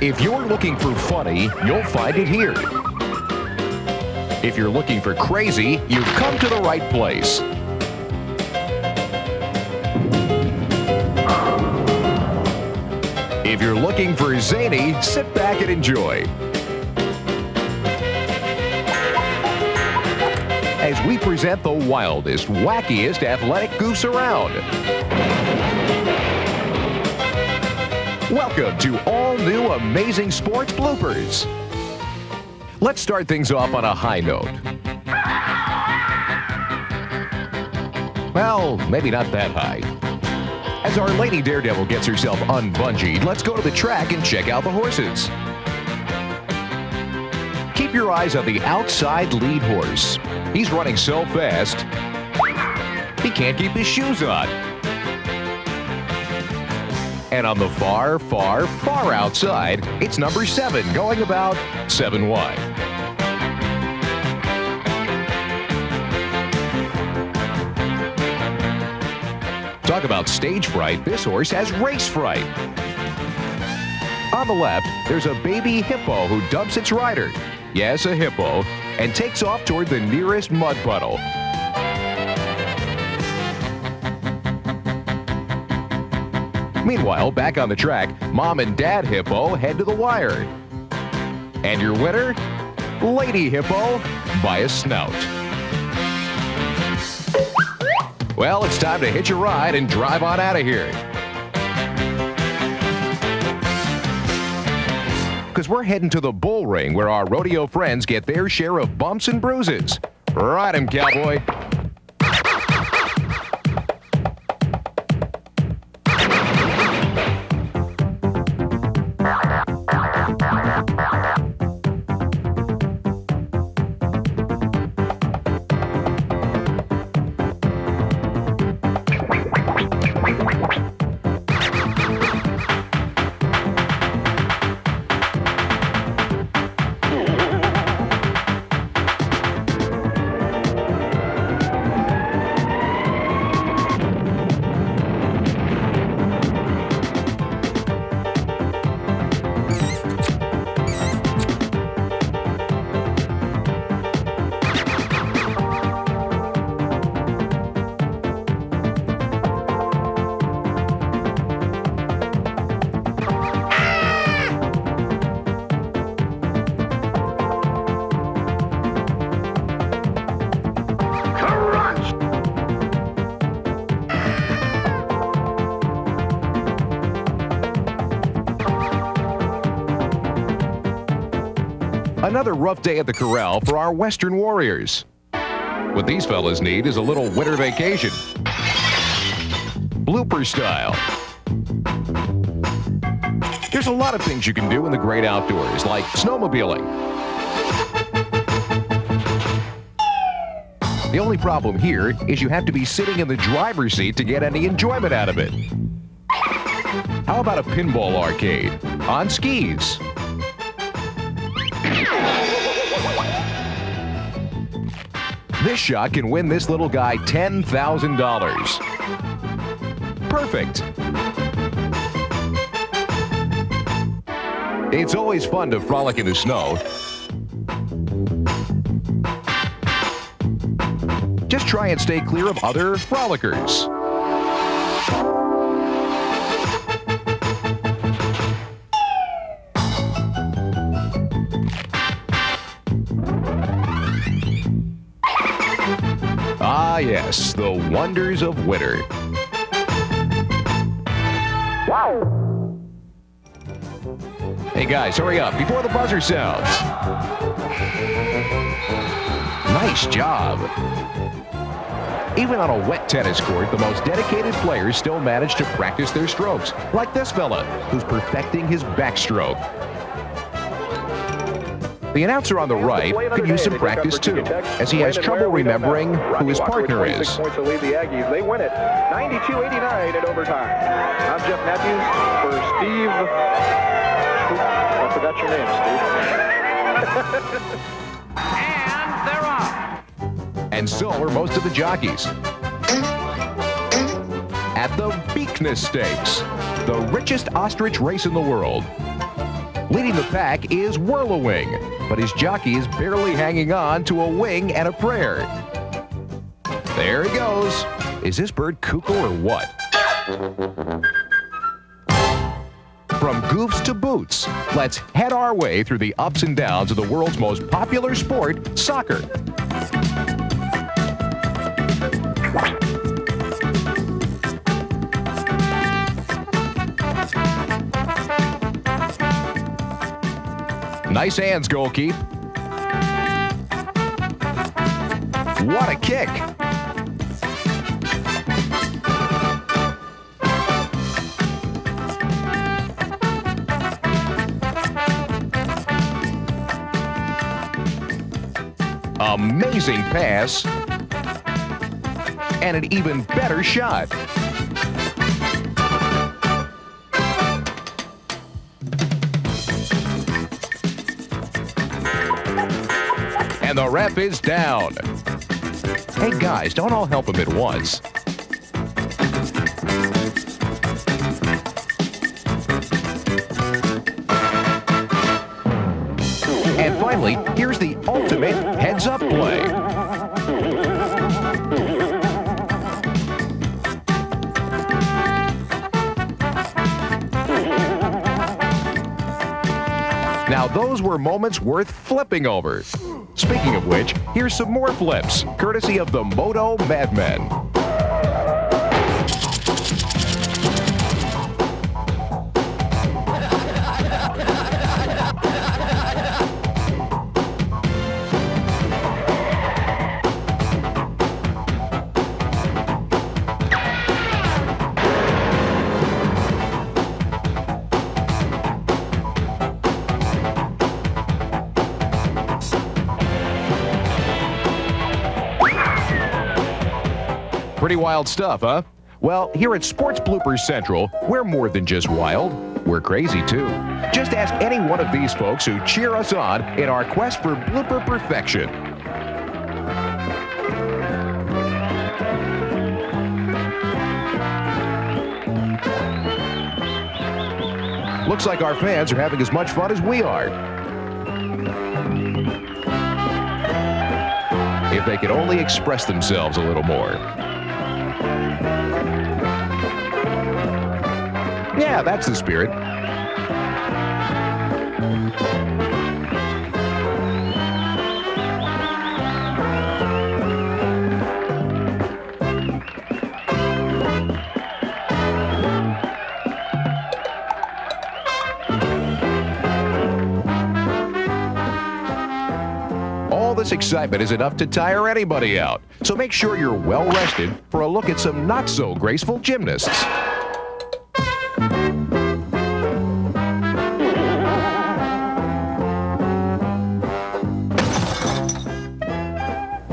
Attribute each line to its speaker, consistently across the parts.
Speaker 1: If you're looking for funny, you'll find it here. If you're looking for crazy, you've come to the right place. If you're looking for zany, sit back and enjoy. As we present the wildest, wackiest athletic goofs around. Welcome to all new amazing sports bloopers. Let's start things off on a high note. Well, maybe not that high. As our lady daredevil gets herself unbungeed, let's go to the track and check out the horses. Keep your eyes on the outside lead horse. He's running so fast, he can't keep his shoes on. And on the far, far, far outside, it's number 7, going about 7 wide. Talk about stage fright, this horse has race fright. On the left, there's a baby hippo who dumps its rider. Yes, a hippo, and takes off toward the nearest mud puddle. Meanwhile, back on the track, Mom and Dad Hippo head to the wire. And your winner? Lady Hippo by a snout. Well, it's time to hitch a ride and drive on out of here. Because we're heading to the bull ring where our rodeo friends get their share of bumps and bruises. Ride 'em, cowboy. Another rough day at the corral for our Western Warriors. What these fellas need is a little winter vacation. Blooper style. There's a lot of things you can do in the great outdoors, like snowmobiling. The only problem here is you have to be sitting in the driver's seat to get any enjoyment out of it. How about a pinball arcade on skis? This shot can win this little guy $10,000. Perfect. It's always fun to frolic in the snow. Just try and stay clear of other frolickers. Ah, yes, the wonders of winter. Wow! Hey guys, hurry up before the buzzer sounds. Nice job. Even on a wet tennis court, the most dedicated players still manage to practice their strokes, like this fella, who's perfecting his backstroke. The announcer on the right could use some practice too, as he has trouble remembering who his partner is.
Speaker 2: Points to lead the Aggies. They win it 92-89 in overtime. I'm Jeff Matthews for Steve. I forgot your name, Steve.
Speaker 3: And they're off.
Speaker 1: And so are most of the jockeys. At the Beekness Stakes, the richest ostrich race in the world. Leading the pack is Whirlawing, but his jockey is barely hanging on to a wing and a prayer. There he goes. Is this bird cuckoo or what? From goofs to boots, let's head our way through the ups and downs of the world's most popular sport, soccer. Nice hands, goalkeep. What a kick. Amazing pass. And an even better shot. And the ref is down. Hey guys, don't all help him at once. And finally, here's the ultimate heads-up play. Now those were moments worth flipping over. Speaking of which, here's some more flips, courtesy of the Moto Madmen. Pretty wild stuff, huh? Well, here at Sports Bloopers Central, we're more than just wild. We're crazy, too. Just ask any one of these folks who cheer us on in our quest for blooper perfection. Looks like our fans are having as much fun as we are. If they could only express themselves a little more. Yeah, that's the spirit. All this excitement is enough to tire anybody out. So make sure you're well rested for a look at some not so graceful gymnasts.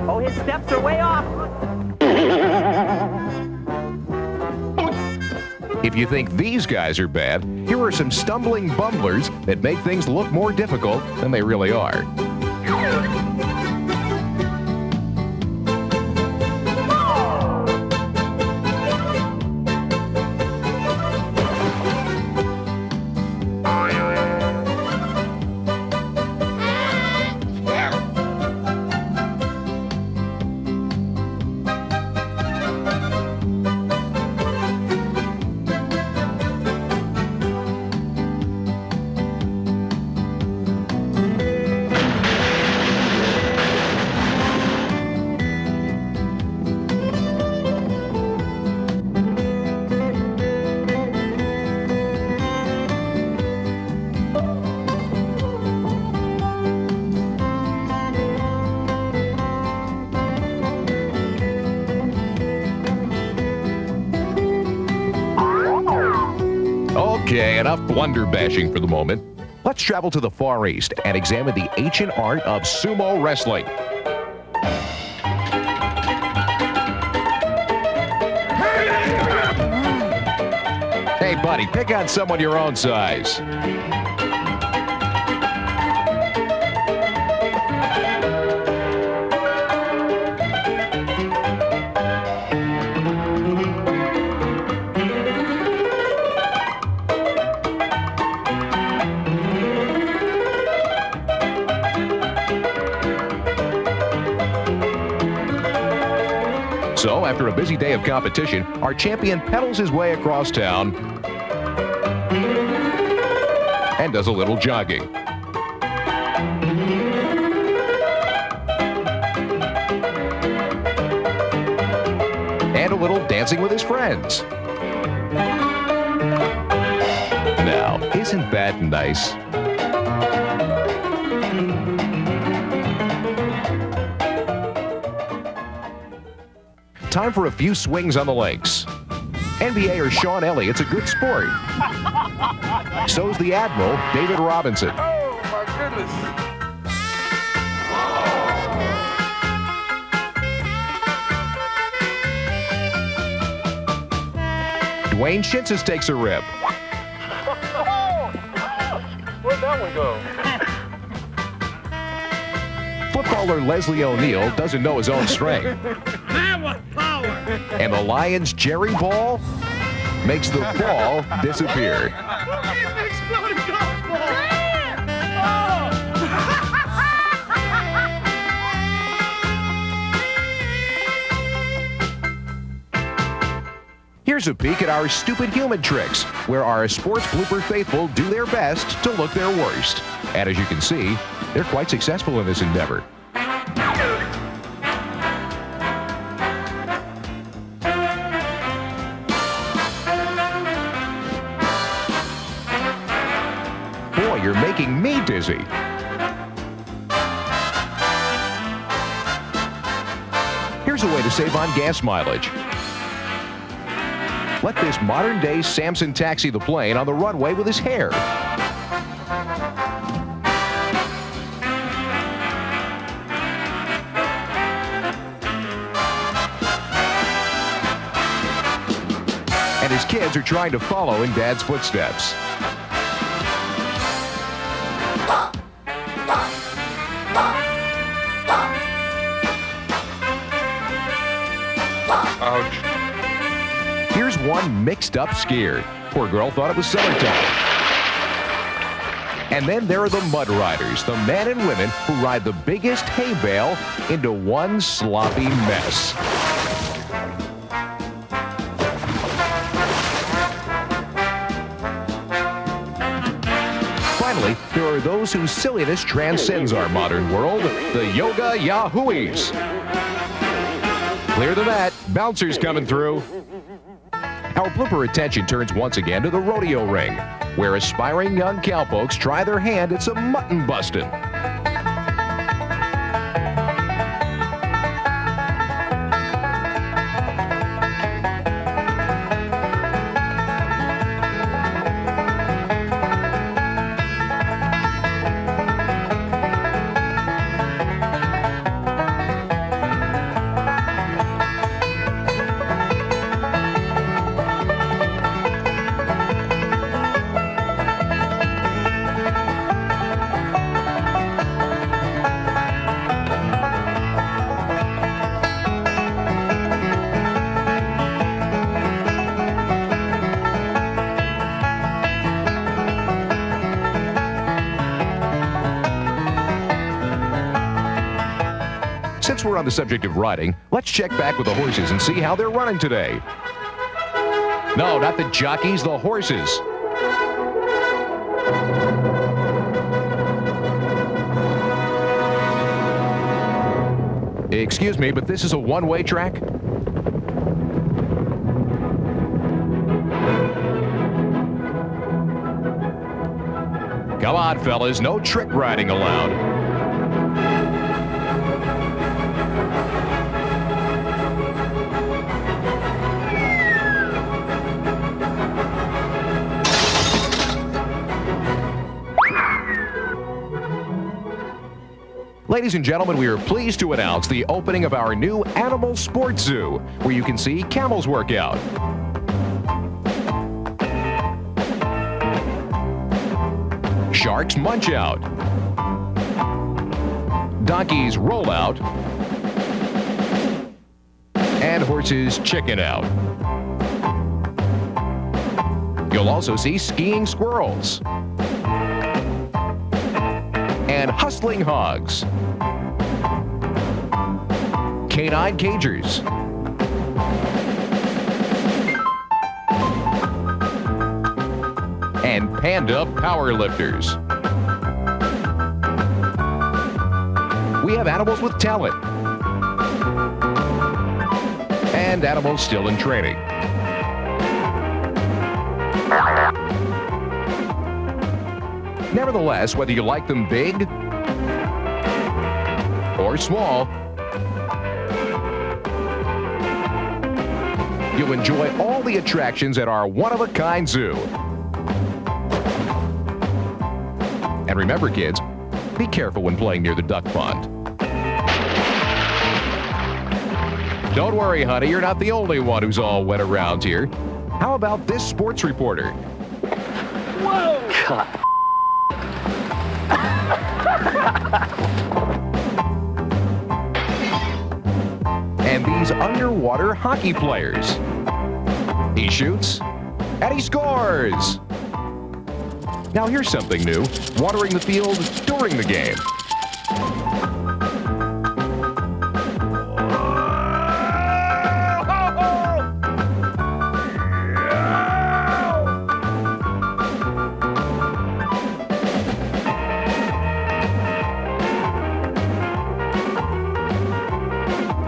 Speaker 3: Oh, his steps are way off.
Speaker 1: If you think these guys are bad, here are some stumbling bumblers that make things look more difficult than they really are. Okay, enough blunder bashing for the moment. Let's travel to the Far East and examine the ancient art of sumo wrestling. Hey, buddy, pick on someone your own size. after a busy day of competition, our champion pedals his way across town and does a little jogging. And a little dancing with his friends. Now, isn't that nice? Time for a few swings on the links. NBAer Sean Elliott's a good sport. So's the Admiral, David Robinson.
Speaker 4: Oh, my goodness.
Speaker 1: Dwayne Shinsis takes a rip.
Speaker 4: Where'd that one go?
Speaker 1: Footballer Leslie O'Neal doesn't know his own strength.
Speaker 5: That was power.
Speaker 1: And the Lions' Jerry Ball makes the ball disappear.
Speaker 5: Exploding golf ball.
Speaker 1: Here's a peek at our stupid human tricks, where our sports blooper faithful do their best to look their worst. And as you can see, they're quite successful in this endeavor. Boy, you're making me dizzy. Here's a way to save on gas mileage. Let this modern-day Samson taxi the plane on the runway with his hair. And his kids are trying to follow in Dad's footsteps.
Speaker 4: Ouch.
Speaker 1: Here's one mixed-up skier. Poor girl thought it was summertime. And then there are the mud riders, the men and women who ride the biggest hay bale into one sloppy mess. Finally, there are those whose silliness transcends our modern world, the yoga yahooies. Clear the mat, bouncers coming through. Our blooper attention turns once again to the rodeo ring, where aspiring young cowpokes try their hand at some mutton busting. Since we're on the subject of riding, let's check back with the horses and see how they're running today. No, not the jockeys, the horses. Excuse me, but this is a one-way track? Come on, fellas, no trick riding allowed. Ladies and gentlemen, we are pleased to announce the opening of our new Animal Sports Zoo, where you can see camels work out. Sharks munch out. Donkeys roll out. And horses chicken out. You'll also see skiing squirrels. And hustling hogs. Canine cagers. and panda powerlifters. We have animals with talent and animals still in training. Nevertheless, whether you like them big or small, you'll enjoy all the attractions at our one-of-a-kind zoo. And remember, kids, be careful when playing near the duck pond. Don't worry, honey, you're not the only one who's all wet around here. How about this sports reporter?
Speaker 3: Whoa!
Speaker 1: And these underwater hockey players. He shoots, and he scores! Now here's something new, watering the field during the game.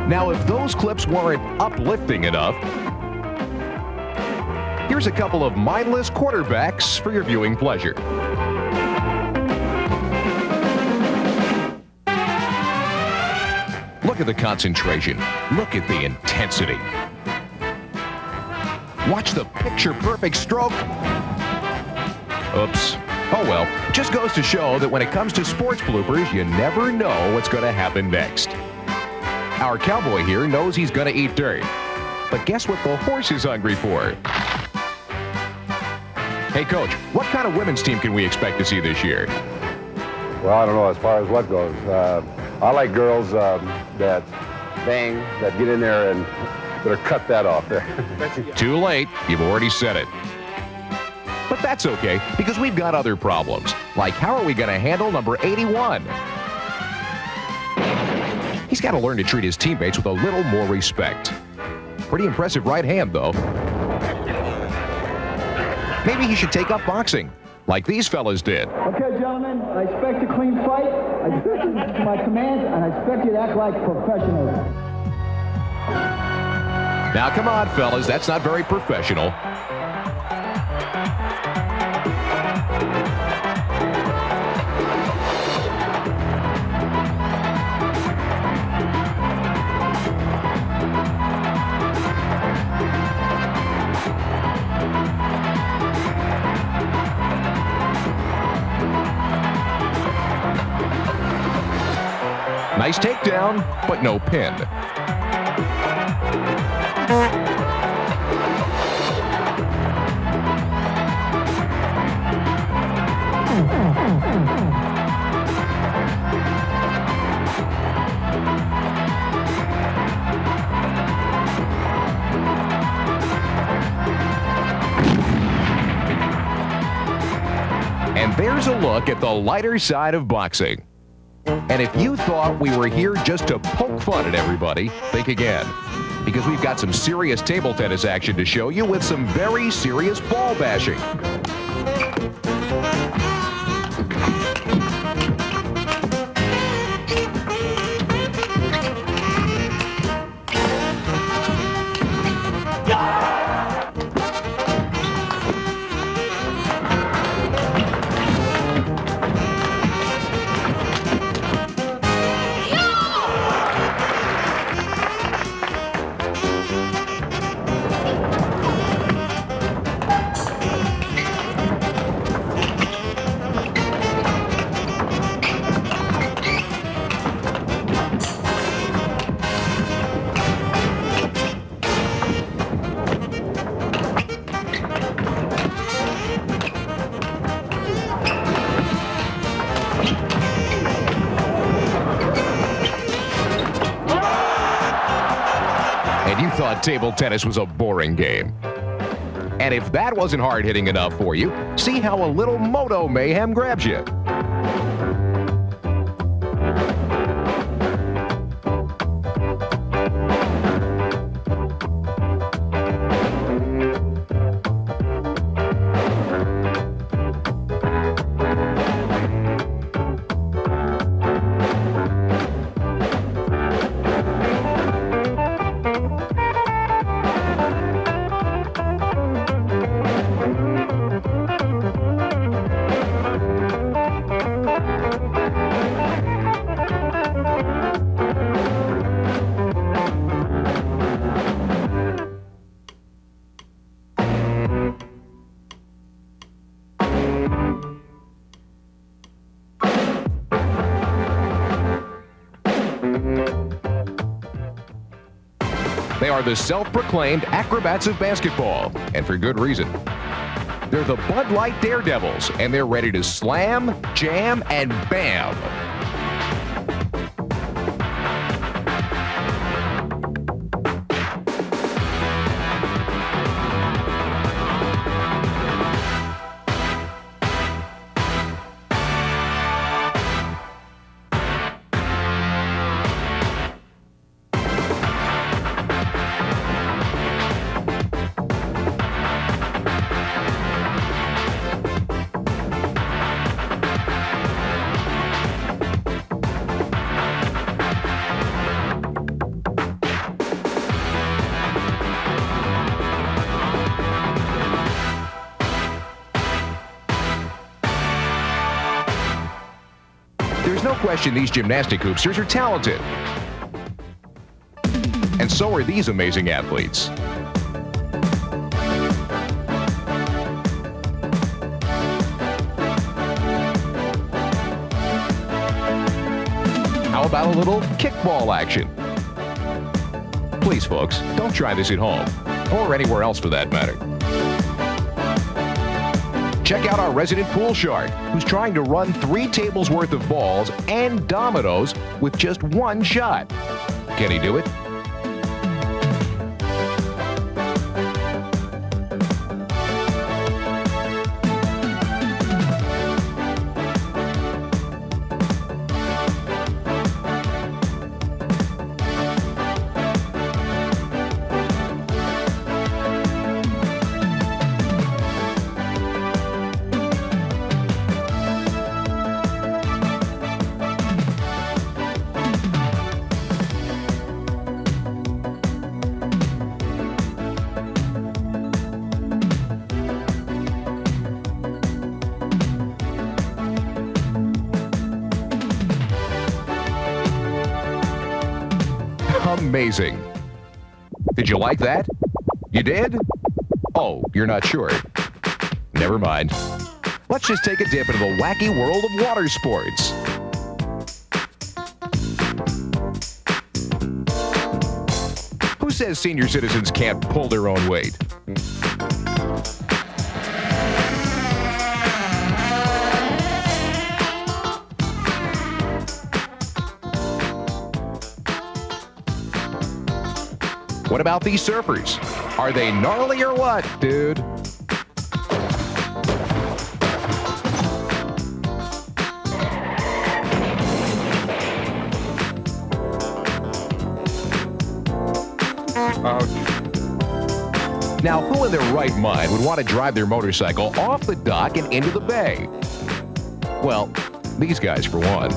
Speaker 1: Now, if those clips weren't uplifting enough, here's a couple of mindless quarterbacks for your viewing pleasure. Look at the concentration. Look at the intensity. Watch the picture-perfect stroke. Oops. Oh well, just goes to show that when it comes to sports bloopers, you never know what's going to happen next. Our cowboy here knows he's going to eat dirt. But guess what the horse is hungry for? Hey, Coach, what kind of women's team can we expect to see this year?
Speaker 6: Well, I don't know as far as what goes. I like girls that bang, that get in there and better cut that off there.
Speaker 1: Too late. You've already said it. But that's okay, because we've got other problems. Like, how are we going to handle number 81? He's got to learn to treat his teammates with a little more respect. Pretty impressive right hand, though. Maybe he should take up boxing, like these fellas did.
Speaker 7: Okay, gentlemen, I expect a clean fight. I expect you to my commands, and I expect you to act like professionals.
Speaker 1: Now, come on, fellas, that's not very professional. Nice takedown, but no pin. And there's a look at the lighter side of boxing. And if you thought we were here just to poke fun at everybody, think again. Because we've got some serious table tennis action to show you with some very serious ball bashing. And you thought table tennis was a boring game. And if that wasn't hard-hitting enough for you, see how a little moto mayhem grabs you. are the self-proclaimed acrobats of basketball, and for good reason. They're the Bud Light Daredevils, and they're ready to slam, jam, and bam. There's no question these gymnastic hoopsters are talented. And so are these amazing athletes. How about a little kickball action? Please, folks, don't try this at home, or anywhere else for that matter. Check out our resident pool shark, who's trying to run 3 tables worth of balls and dominoes with just 1 shot. Can he do it? Amazing. Did you like that? You did? Oh, you're not sure. Never mind. Let's just take a dip into the wacky world of water sports. Who says senior citizens can't pull their own weight? What about these surfers? Are they gnarly or what, dude?
Speaker 4: Ouch.
Speaker 1: Now, who in their right mind would want to drive their motorcycle off the dock and into the bay? Well, these guys for one.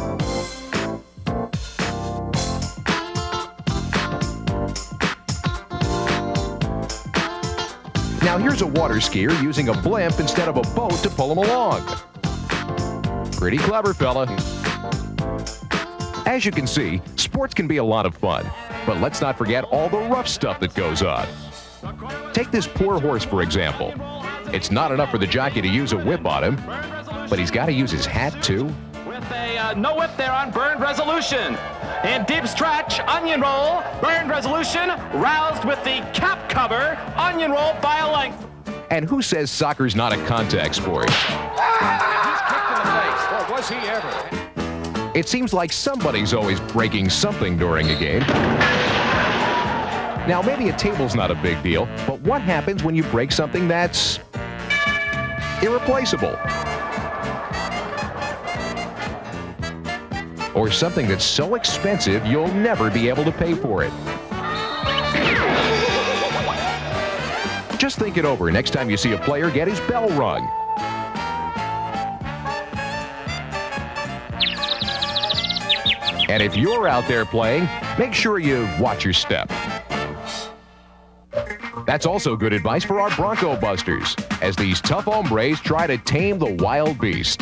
Speaker 1: Now here's a water skier using a blimp instead of a boat to pull him along. Pretty clever, fella. As you can see, sports can be a lot of fun, but let's not forget all the rough stuff that goes on. Take this poor horse, for example. It's not enough for the jockey to use a whip on him, but he's got to use his hat too.
Speaker 3: With a no whip there on Burned Resolution. In deep stretch, onion roll. Burned Resolution, roused with the cap cover. Onion roll by a length.
Speaker 1: And who says soccer's not a contact sport?
Speaker 4: He's kicked in the face. Or was he ever?
Speaker 1: It seems like somebody's always breaking something during a game. Now, maybe a table's not a big deal, but what happens when you break something that's irreplaceable? Or something that's so expensive you'll never be able to pay for it. Just think it over next time you see a player get his bell rung. And if you're out there playing, make sure you watch your step. That's also good advice for our Bronco Busters, as these tough hombres try to tame the wild beast.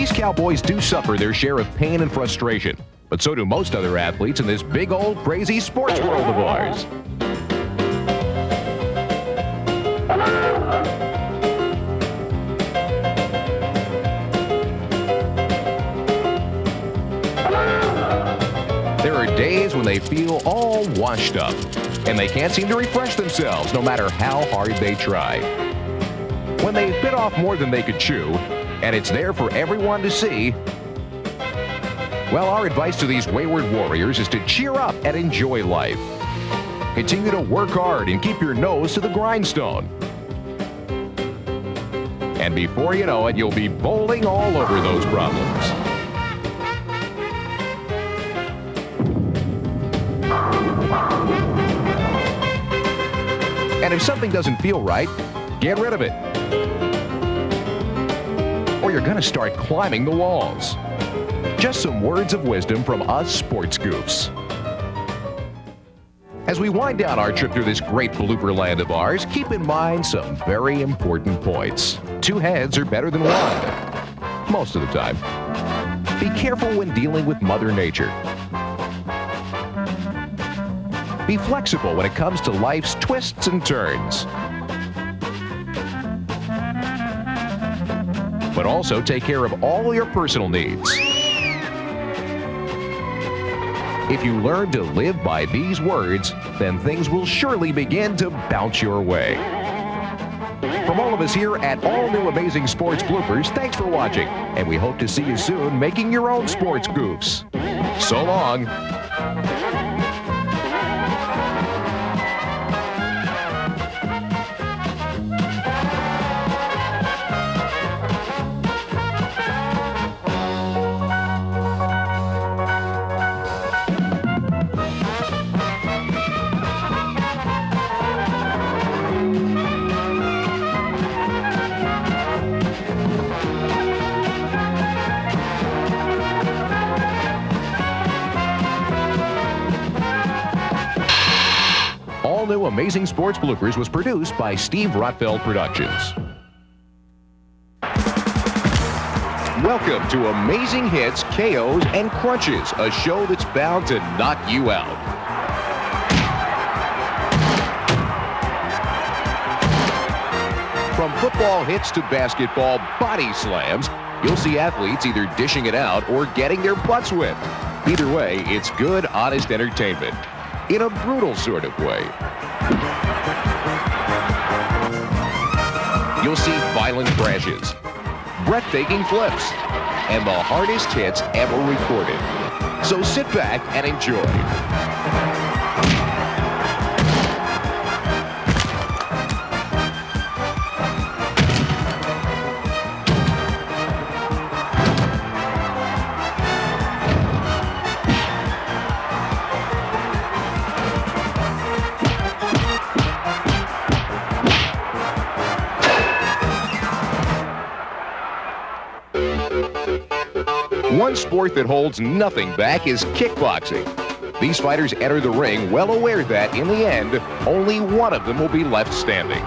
Speaker 1: These cowboys do suffer their share of pain and frustration, but so do most other athletes in this big old crazy sports world of ours. There are days when they feel all washed up, and they can't seem to refresh themselves no matter how hard they try. When they bit off more than they could chew, and it's there for everyone to see, well, our advice to these wayward warriors is to cheer up and enjoy life. Continue to work hard and keep your nose to the grindstone. And before you know it, you'll be bowling all over those problems. And if something doesn't feel right, get rid of it. Or you're going to start climbing the walls. Just some words of wisdom from us sports goofs. As we wind down our trip through this great blooper land of ours, keep in mind some very important points. 2 heads are better than 1. Most of the time. Be careful when dealing with Mother Nature. Be flexible when it comes to life's twists and turns. But also take care of all your personal needs. If you learn to live by these words, then things will surely begin to bounce your way. From all of us here at All New Amazing Sports Bloopers, thanks for watching, and we hope to see you soon making your own sports goofs. So long. All New Amazing Sports Bloopers was produced by Steve Rotfeld Productions. Welcome to Amazing Hits, KOs, and Crunches, a show that's bound to knock you out. From football hits to basketball body slams, you'll see athletes either dishing it out or getting their butts whipped. Either way, it's good, honest entertainment. In a brutal sort of way. You'll see violent crashes, breathtaking flips, and the hardest hits ever recorded. So sit back and enjoy. One sport that holds nothing back is kickboxing. These fighters enter the ring well aware that, in the end, only one of them will be left standing.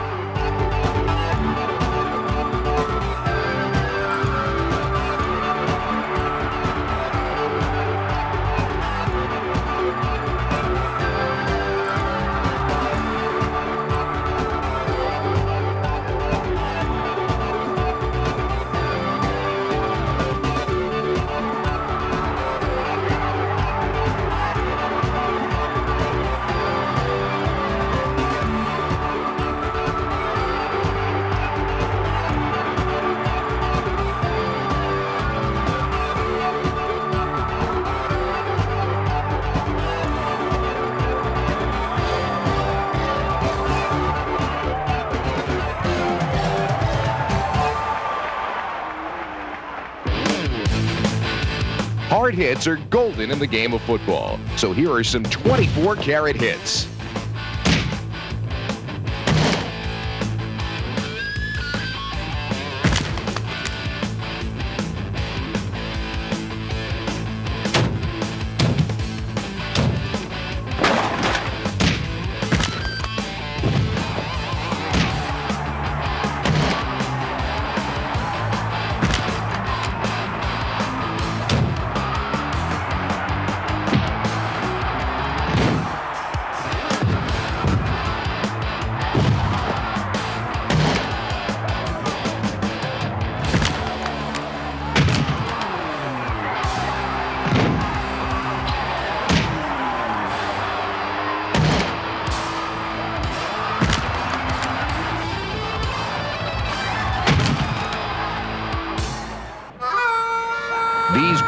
Speaker 1: Hard hits are golden in the game of football. So here are some 24-karat hits.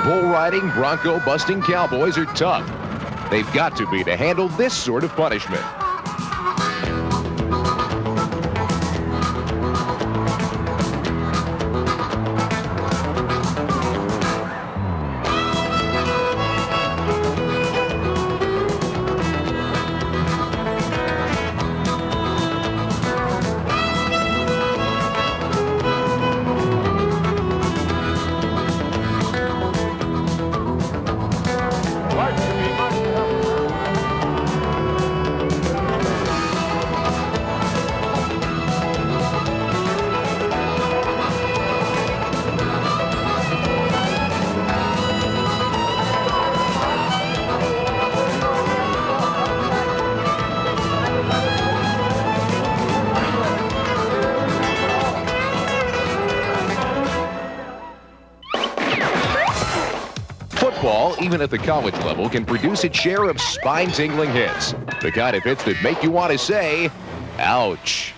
Speaker 1: bull-riding, bronco-busting cowboys are tough. They've got to be to handle this sort of punishment. Football, even at the college level, can produce its share of spine-tingling hits. The kind of hits that make you want to say, ouch.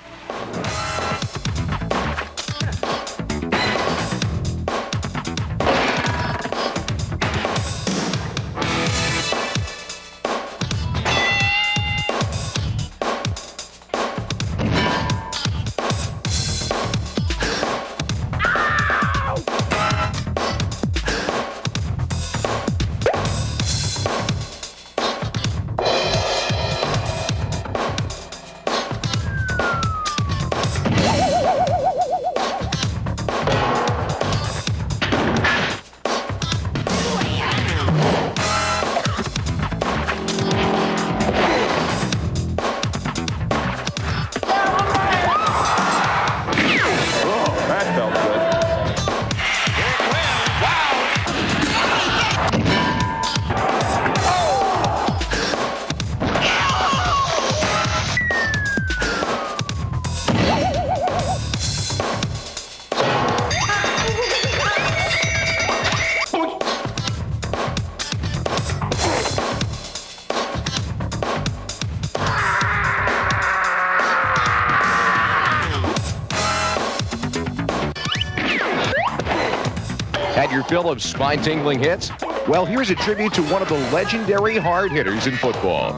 Speaker 1: Had your fill of spine-tingling hits? Well, here's a tribute to one of the legendary hard hitters in football.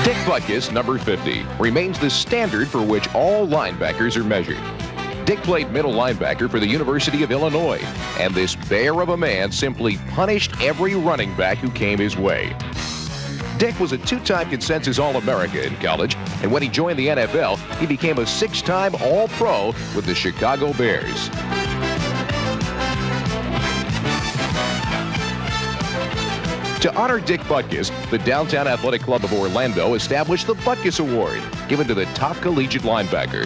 Speaker 1: Dick Butkus, number 50, remains the standard for which all linebackers are measured. Dick played middle linebacker for the University of Illinois, and this bear of a man simply punished every running back who came his way. Dick was a two-time consensus All-America in college, and when he joined the NFL, he became a six-time All-Pro with the Chicago Bears. To honor Dick Butkus, the Downtown Athletic Club of Orlando established the Butkus Award, given to the top collegiate linebacker.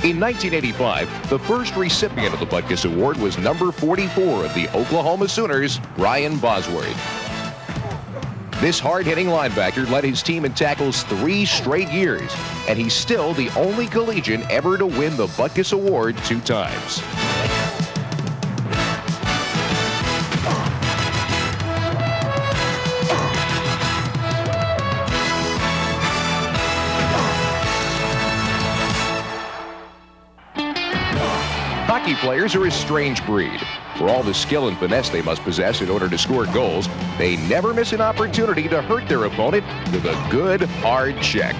Speaker 1: In 1985, the first recipient of the Butkus Award was number 44 of the Oklahoma Sooners, Brian Bosworth. This hard-hitting linebacker led his team in tackles 3 straight years, and he's still the only collegian ever to win the Butkus Award 2 times. Hockey players are a strange breed. For all the skill and finesse they must possess in order to score goals, they never miss an opportunity to hurt their opponent with a good, hard check.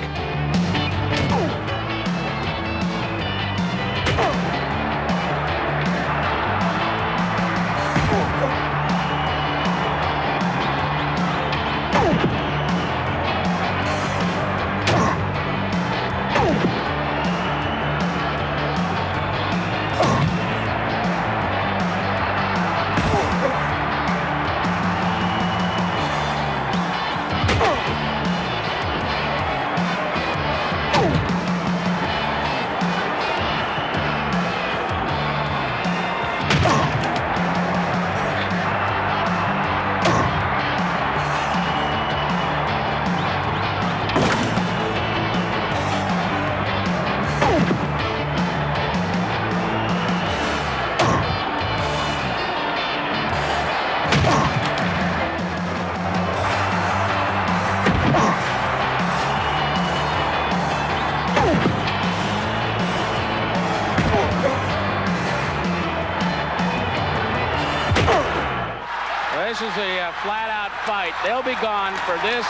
Speaker 8: This is a flat-out fight. They'll be gone for this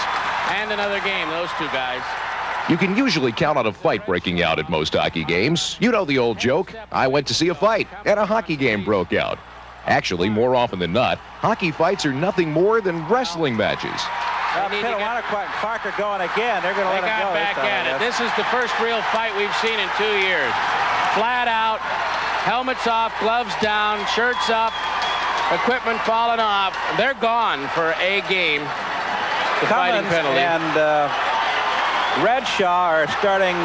Speaker 8: and another game, those two guys.
Speaker 1: You can usually count on a fight breaking out at most hockey games. You know the old joke. I went to see a fight, and a hockey game broke out. Actually, more often than not, hockey fights are nothing more than wrestling matches.
Speaker 9: Pitawanaquat and Clark are going again. They're going to let him go.
Speaker 8: They got back at it. This is the first real fight we've seen in 2 years. Flat out, helmets off, gloves down, shirts up, equipment falling off. They're gone for a game. The fighting penalty.
Speaker 9: And Redshaw are starting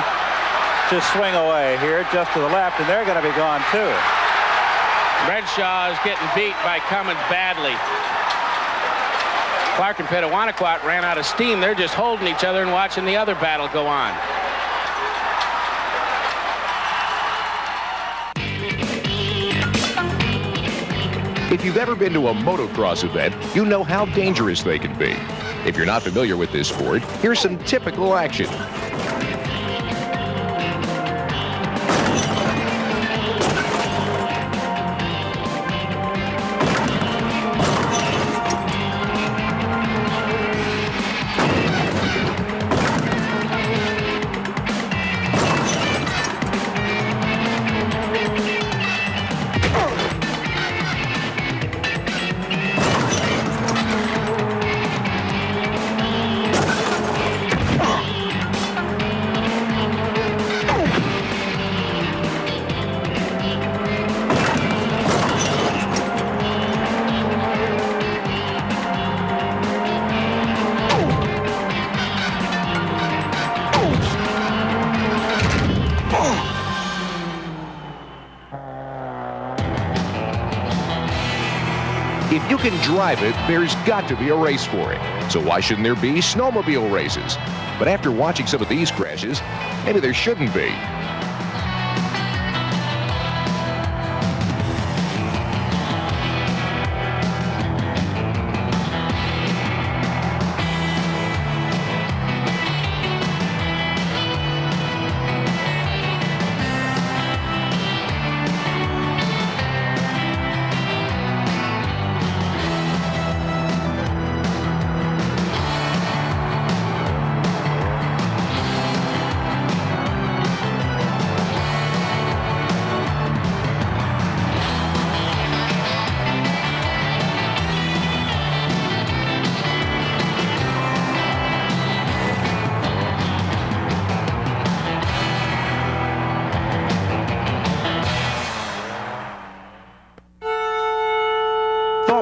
Speaker 9: to swing away here just to the left, and they're going to be gone too.
Speaker 8: Redshaw is getting beat by Cummins badly. Clark and Pitawanaquat ran out of steam. They're just holding each other and watching the other battle go on.
Speaker 1: If you've ever been to a motocross event, you know how dangerous they can be. If you're not familiar with this sport, here's some typical action. If you can drive it, there's got to be a race for it. So why shouldn't there be snowmobile races? But after watching some of these crashes, maybe there shouldn't be.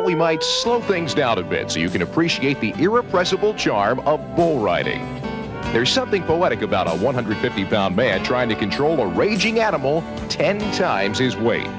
Speaker 1: We might slow things down a bit so you can appreciate the irrepressible charm of bull riding. There's something poetic about a 150-pound man trying to control a raging animal 10 times his weight.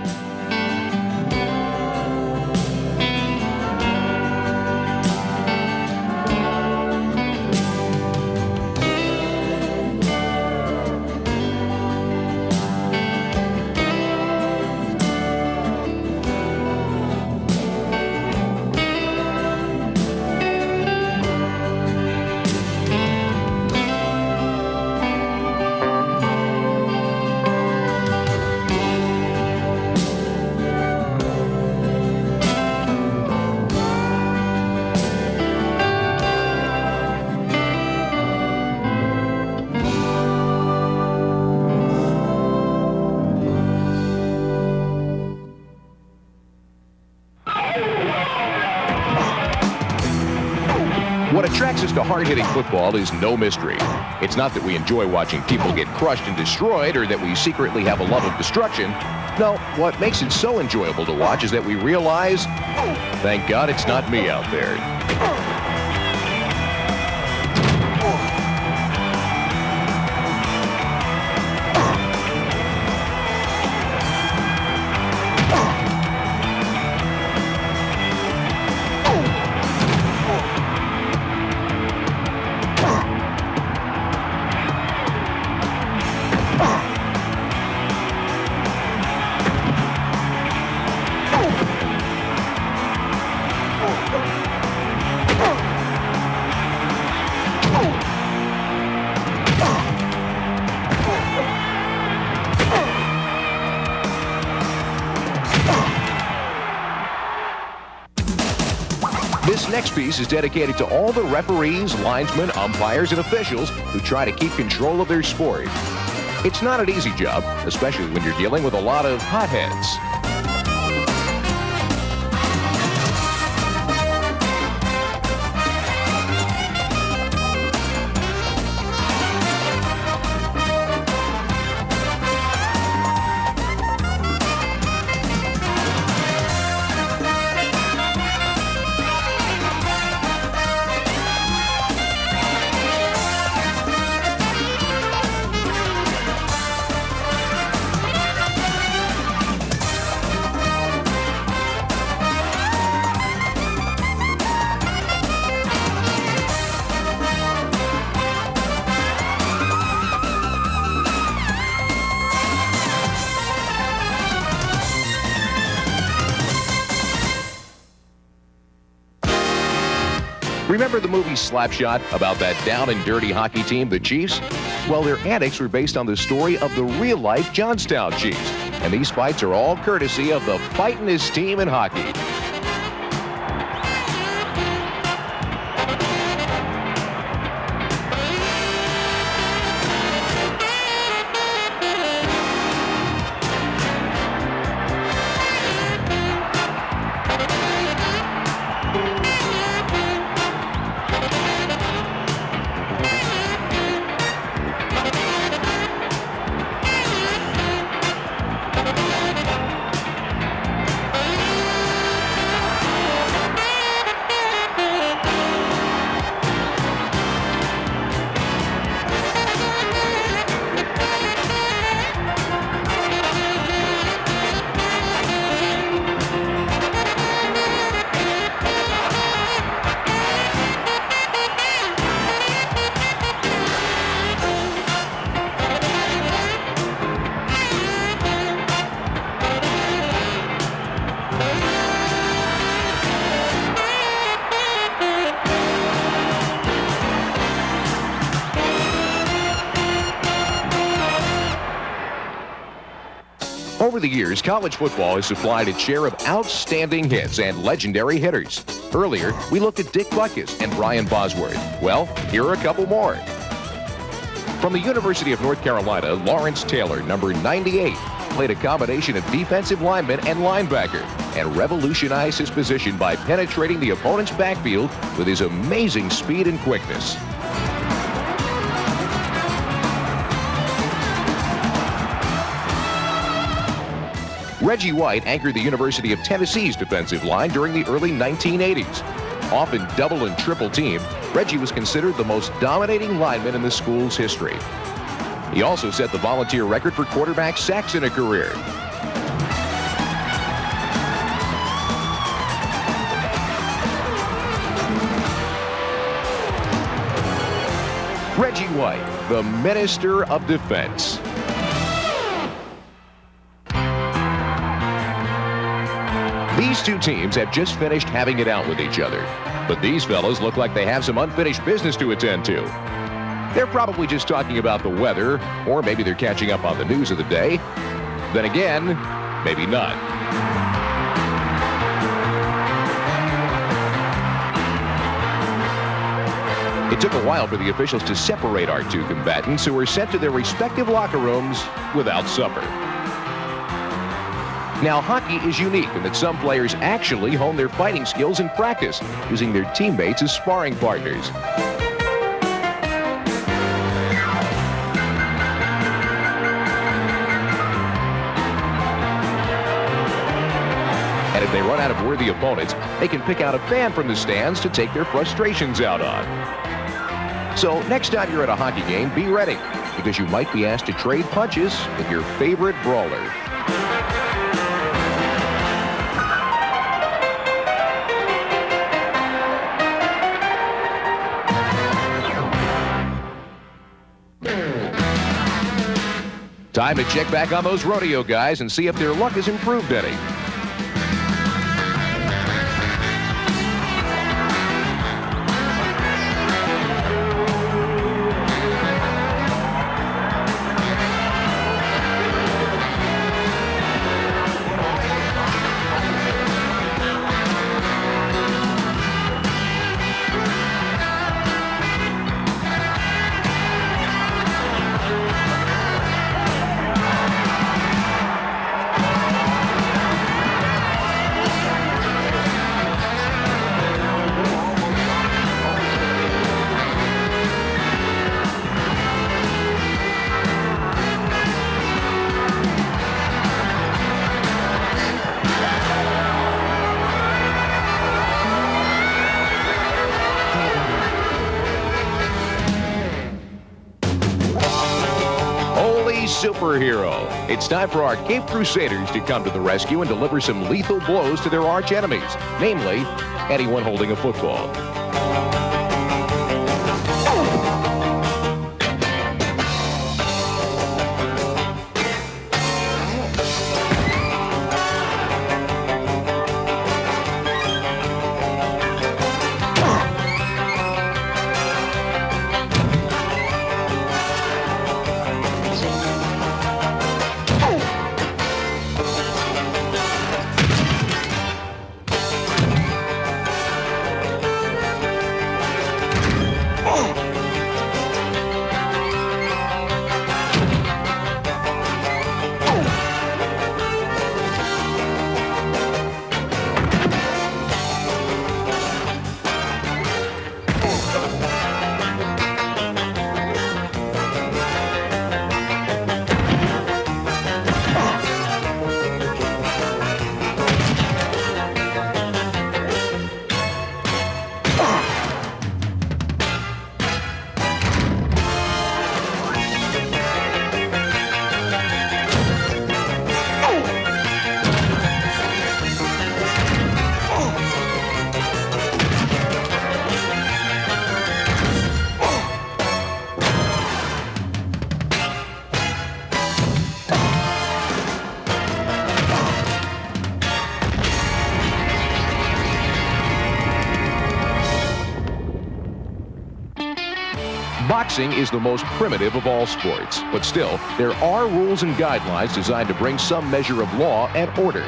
Speaker 1: What attracts us to hard-hitting football is no mystery. It's not that we enjoy watching people get crushed and destroyed or that we secretly have a love of destruction. No, what makes it so enjoyable to watch is that we realize, thank God it's not me out there. next piece is dedicated to all the referees, linesmen, umpires, and officials who try to keep control of their sport. It's not an easy job, especially when you're dealing with a lot of hotheads. Remember the movie Slapshot about that down and dirty hockey team, the Chiefs? Well, their antics were based on the story of the real-life Johnstown Chiefs. And these fights are all courtesy of the fightin'est team in hockey. Over the years, college football has supplied its share of outstanding hits and legendary hitters. Earlier, we looked at Dick Butkus and Brian Bosworth. Well, here are a couple more. From the University of North Carolina, Lawrence Taylor, number 98, played a combination of defensive lineman and linebacker and revolutionized his position by penetrating the opponent's backfield with his amazing speed and quickness. Reggie White anchored the University of Tennessee's defensive line during the early 1980s. Often double and triple teamed, Reggie was considered the most dominating lineman in the school's history. He also set the volunteer record for quarterback sacks in a career. Reggie White, the Minister of Defense. These two teams have just finished having it out with each other. But these fellows look like they have some unfinished business to attend to. They're probably just talking about the weather, or maybe they're catching up on the news of the day. Then again, maybe not. It took a while for the officials to separate our two combatants, who were sent to their respective locker rooms without supper. Now, hockey is unique in that some players actually hone their fighting skills in practice, using their teammates as sparring partners. And if they run out of worthy opponents, they can pick out a fan from the stands to take their frustrations out on. So next time you're at a hockey game, be ready, because you might be asked to trade punches with your favorite brawler. Time to check back on those rodeo guys and see if their luck has improved any. superhero. It's time for our Cape Crusaders to come to the rescue and deliver some lethal blows to their arch enemies, namely anyone holding a football. Boxing is the most primitive of all sports, but still, there are rules and guidelines designed to bring some measure of law and order.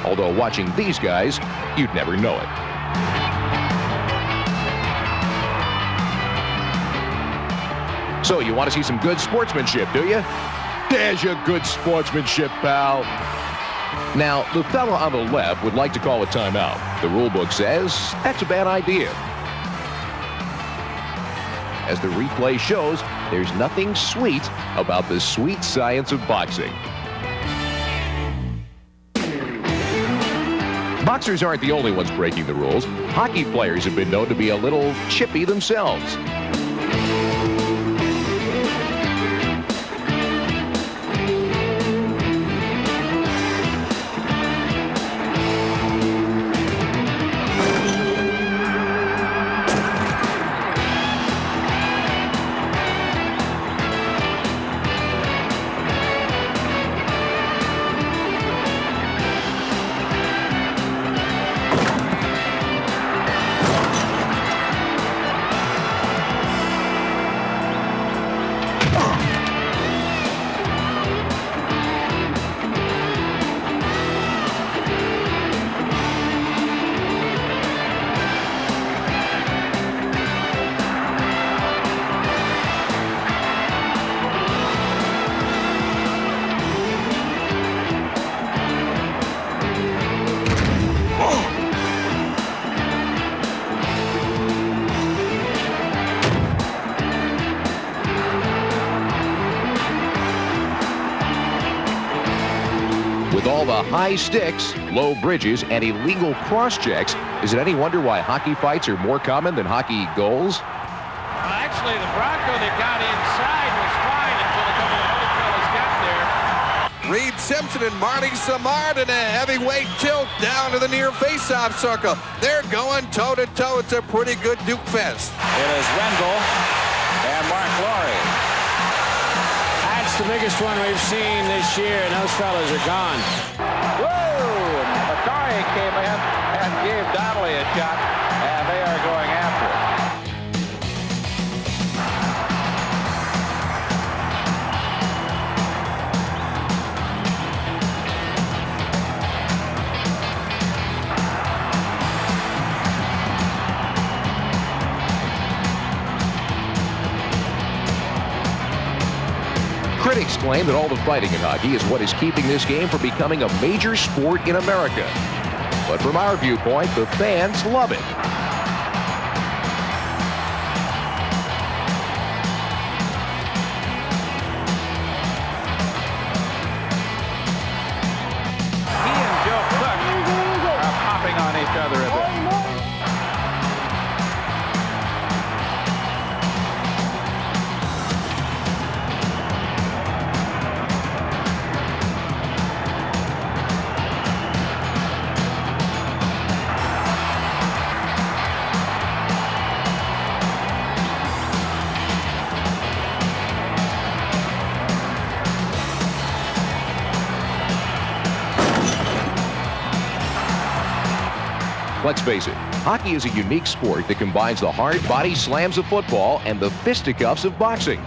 Speaker 1: Although watching these guys, you'd never know it. So you want to see some good sportsmanship, do you? There's your good sportsmanship, pal. Now, the fella on the left would like to call a timeout. The rule book says that's a bad idea. As the replay shows, there's nothing sweet about the sweet science of boxing. Boxers aren't the only ones breaking the rules. Hockey players have been known to be a little chippy themselves. With all the high sticks, low bridges, and illegal cross-checks, is it any wonder why hockey fights are more common than hockey goals?
Speaker 8: Actually, the Bronco that got inside was fine until a couple of other fellas got there.
Speaker 10: Reed Simpson and Marty Samard in a heavyweight tilt down to the near face-off circle. They're going toe-to-toe. It's a pretty good Duke fest.
Speaker 9: It is Wendell and Mark Laurie.
Speaker 8: That's the biggest one we've seen this year, and those fellas are gone.
Speaker 9: Whoa! Akari came in and gave Donnelly a shot, and they are going after it.
Speaker 1: Critics claim that all the fighting in hockey is what is keeping this game from becoming a major sport in America. But from our viewpoint, the fans love it.
Speaker 9: He and Joe Cook are popping on each other a bit.
Speaker 1: let's face it, hockey is a unique sport that combines the hard body slams of football and the fisticuffs of boxing.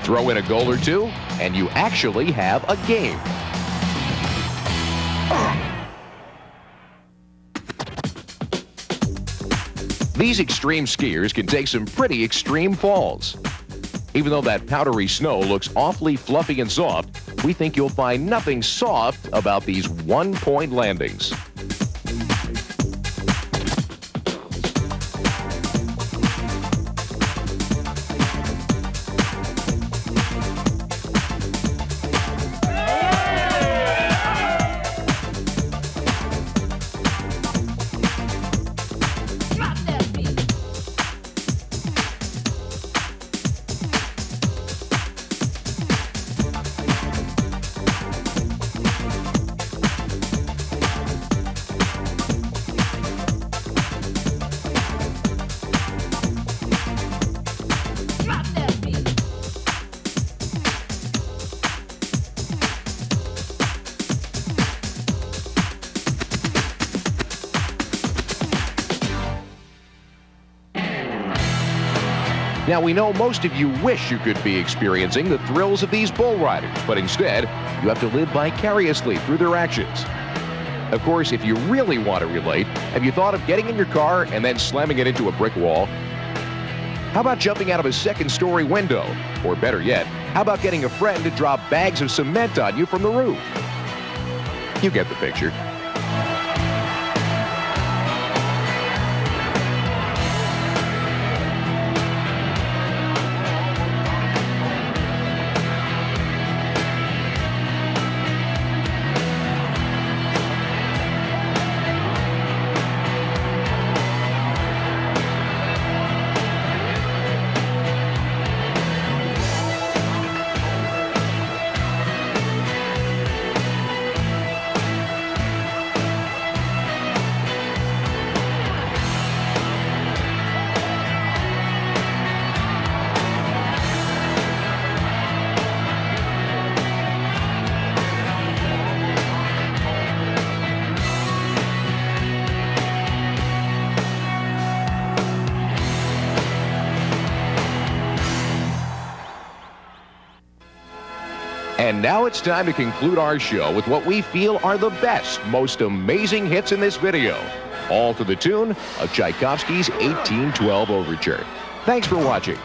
Speaker 1: Throw in a goal or two, and you actually have a game. These extreme skiers can take some pretty extreme falls. Even though that powdery snow looks awfully fluffy and soft, we think you'll find nothing soft about these one-point landings. Now, we know most of you wish you could be experiencing the thrills of these bull riders, but instead, you have to live vicariously through their actions. Of course, if you really want to relate, have you thought of getting in your car and then slamming it into a brick wall? How about jumping out of a second-story window? Or better yet, how about getting a friend to drop bags of cement on you from the roof? You get the picture. And now it's time to conclude our show with what we feel are the best, most amazing hits in this video, all to the tune of Tchaikovsky's 1812 Overture. Thanks for watching.